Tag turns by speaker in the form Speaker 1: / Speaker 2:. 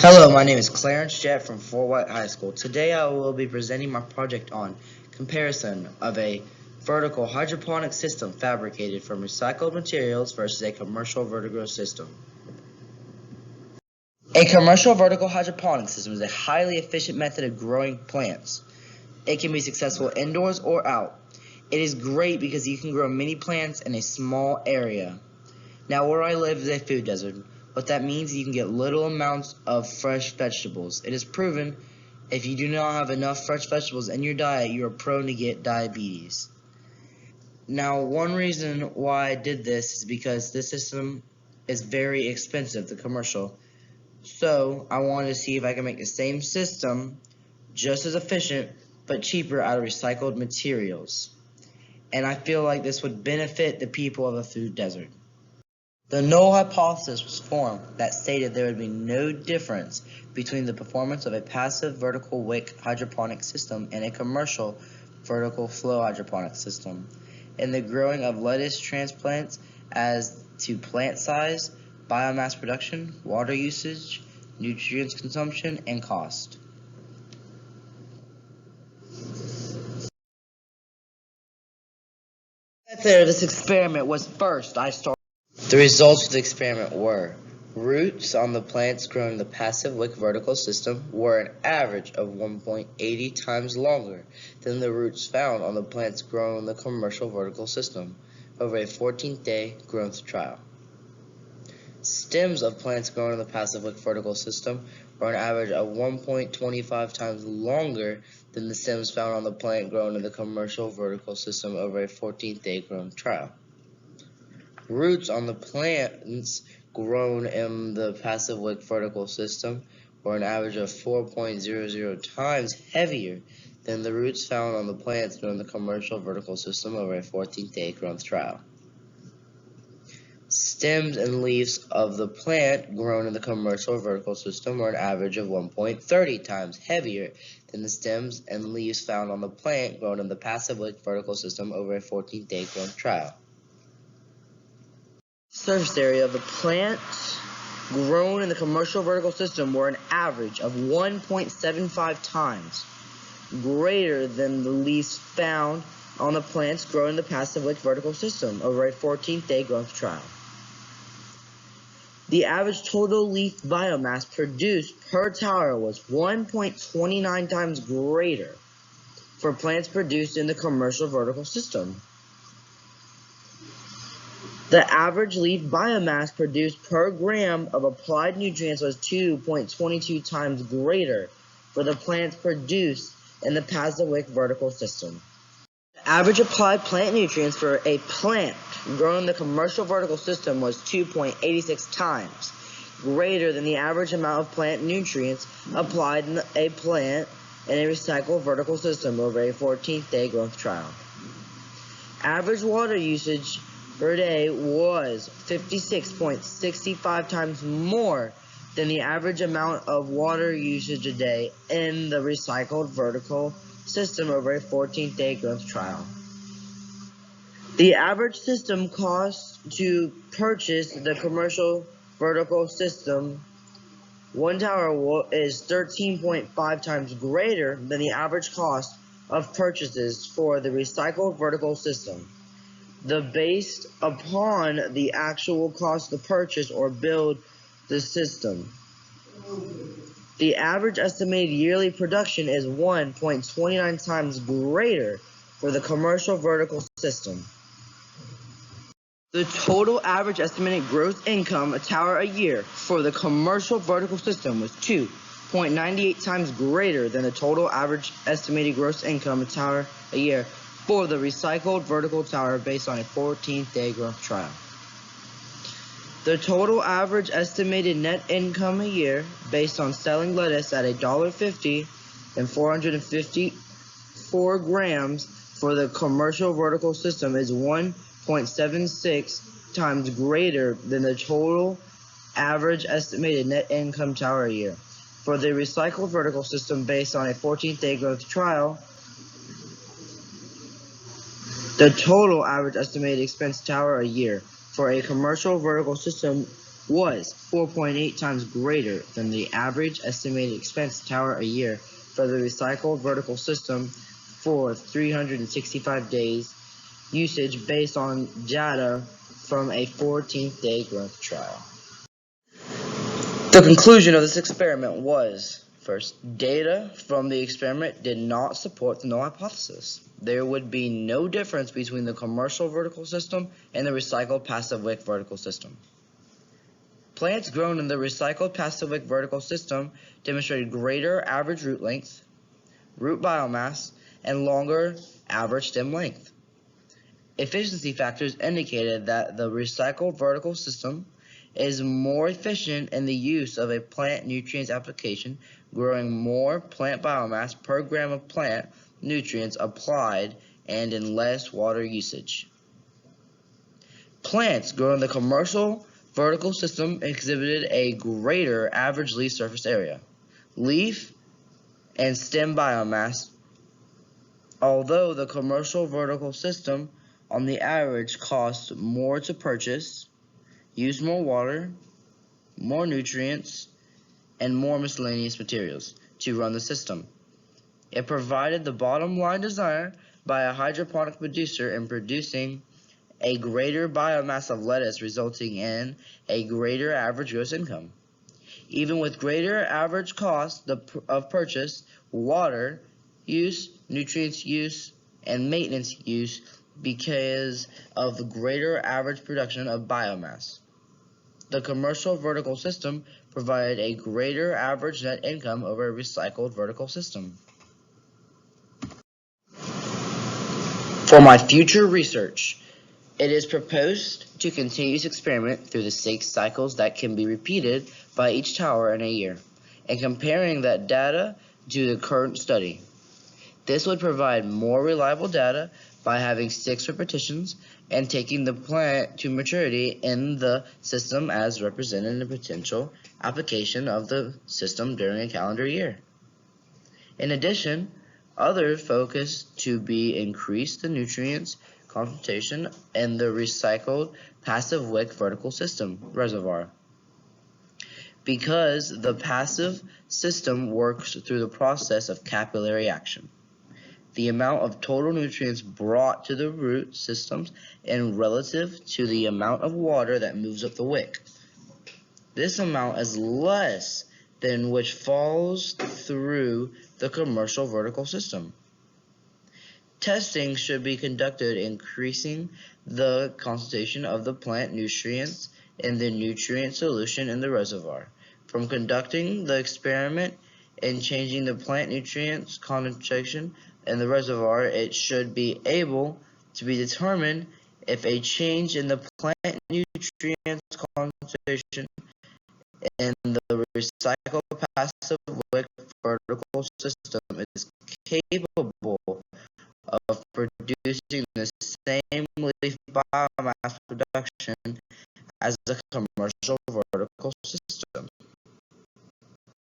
Speaker 1: Hello, my name is Clarence Jett from Fort White High School. Today I will be presenting my project on comparison of a vertical hydroponic system fabricated from recycled materials versus a commercial vertical system. A commercial vertical hydroponic system is a highly efficient method of growing plants. It can be successful indoors or out. It is great because you can grow many plants in a small area. Now, where I live is a food desert. What that means is you can get little amounts of fresh vegetables. It is proven if you do not have enough fresh vegetables in your diet, you are prone to get diabetes. Now, one reason why I did this is because this system is very expensive, the commercial. So, I wanted to see if I can make the same system just as efficient but cheaper out of recycled materials. And I feel like this would benefit the people of a food desert. The null hypothesis was formed that stated there would be no difference between the performance of a passive vertical wick hydroponic system and a commercial vertical flow hydroponic system in the growing of lettuce transplants as to plant size, biomass production, water usage, nutrients consumption, and cost. This experiment was first I started. The results of the experiment were roots on the plants growing the passive wick vertical system were an average of 1.80 times longer than the roots found on the plants grown in the commercial vertical system over a 14-day growth trial. Stems of plants grown in the passive wick vertical system were an average of 1.25 times longer than the stems found on the plant grown in the commercial vertical system over a 14-day growth trial. Roots on the plants grown in the passive wick vertical system were an average of 4.00 times heavier than the roots found on the plants grown in the commercial vertical system over a 14-day growth trial. Stems and leaves of the plant grown in the commercial vertical system were an average of 1.30 times heavier than the stems and leaves found on the plant grown in the passive wick vertical system over a 14-day growth trial. Surface area of the plant grown in the commercial vertical system were an average of 1.75 times greater than the leaves found on the plants grown in the passive wick vertical system over a 14-day growth trial. The average total leaf biomass produced per tower was 1.29 times greater for plants produced in the commercial vertical system. The average leaf biomass produced per gram of applied nutrients was 2.22 times greater for the plants produced in the passive wick vertical system. The average applied plant nutrients for a plant grown in the commercial vertical system was 2.86 times greater than the average amount of plant nutrients applied in a plant in a recycled vertical system over a 14-day growth trial. Average water usage per day was 56.65 times more than the average amount of water usage a day in the recycled vertical system over a 14-day growth trial. The average system cost to purchase the commercial vertical system, one tower is 13.5 times greater than the average cost of purchases for the recycled vertical system. Based upon the actual cost to purchase or build the system. The average estimated yearly production is 1.29 times greater for the commercial vertical system. The total average estimated gross income a tower a year for the commercial vertical system was 2.98 times greater than the total average estimated gross income a tower a year for the recycled vertical tower based on a 14-day growth trial. The total average estimated net income a year based on selling lettuce at $1.50 and 454 grams for the commercial vertical system is 1.76 times greater than the total average estimated net income tower a year. For the recycled vertical system based on a 14-day growth trial, the total average estimated expense tower a year for a commercial vertical system was 4.8 times greater than the average estimated expense tower a year for the recycled vertical system for 365 days usage based on data from a 14th-day growth trial. The conclusion of this experiment was, first, data from the experiment did not support the null hypothesis. There would be no difference between the commercial vertical system and the recycled passive wick vertical system. Plants grown in the recycled passive wick vertical system demonstrated greater average root length, root biomass, and longer average stem length. Efficiency factors indicated that the recycled vertical system is more efficient in the use of a plant nutrients application, growing more plant biomass per gram of plant nutrients applied and in less water usage. Plants grown in the commercial vertical system exhibited a greater average leaf surface area, leaf and stem biomass, although the commercial vertical system on the average costs more to purchase, use more water, more nutrients, and more miscellaneous materials to run the system. It provided the bottom line desired by a hydroponic producer in producing a greater biomass of lettuce, resulting in a greater average gross income. Even with greater average cost of purchase, water use, nutrients use, and maintenance use because of the greater average production of biomass. The commercial vertical system provided a greater average net income over a recycled vertical system. For my future research, it is proposed to continue this experiment through the 6 cycles that can be repeated by each tower in a year, and comparing that data to the current study. This would provide more reliable data by having 6 repetitions and taking the plant to maturity in the system as represented in a potential application of the system during a calendar year. In addition, other focus to be increase the nutrients concentration in the recycled passive wick vertical system reservoir. Because the passive system works through the process of capillary action. The amount of total nutrients brought to the root systems and relative to the amount of water that moves up the wick. This amount is less than which falls through the commercial vertical system. Testing should be conducted increasing the concentration of the plant nutrients in the nutrient solution in the reservoir. From conducting the experiment and changing the plant nutrients concentration in the reservoir, it should be able to be determined if a change in the plant nutrients concentration in the recycled passive wick vertical system is capable of producing the same leaf biomass production as the commercial vertical system.